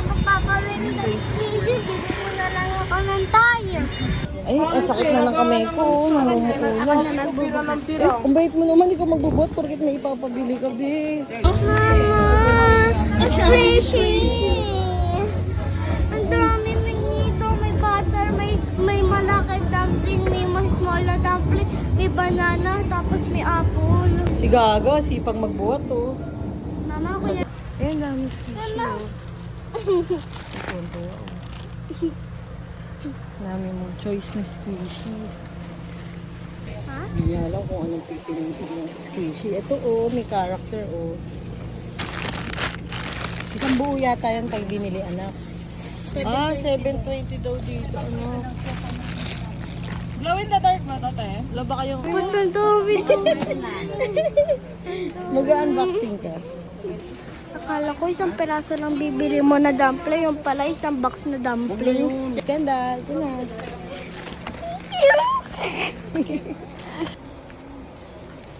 magpapawin ng squishy, bigyan mo na lang ako ng tayo. Ay, ang sakit na ng kamay ko. Namumuko na. Ang bait mo naman, ikaw magbubot porkit may ipapabili ka, be. Mama, squishy! Ang dami may nito, may butter, may malaki dumpling, may mas small na dumpling, may banana, tapos may apple. Si Gaga, sipag magbuhat, oh. Mama, kuya. Ayan, dami squishy, Mama. oh. Tuwan-tuwa, oh. Dami mong choice na squishy. Ha? Hindi niya alam kung anong pipiliin ng squishy. Ito, oh, may character, oh. Isang buo yata yan pag binili, anak. 720 daw dito, ano. Glow in the dark ba ito, te? Wala ba kayong... Ba't ang dami ito? Mag-unboxing ka. Akala ko isang peraso lang bibili mo na dumpling, yung pala isang box na dumplings. Ganda, ito na.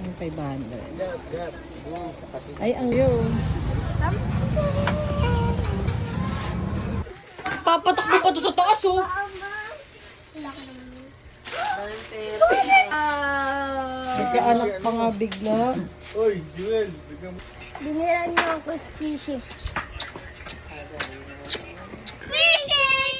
Ang 500. Ay, ang yun. Papatakbo pa to sa taas, oh. Nagkaanak pa nga bigla. Binilan niyo ako squishy. Squishy!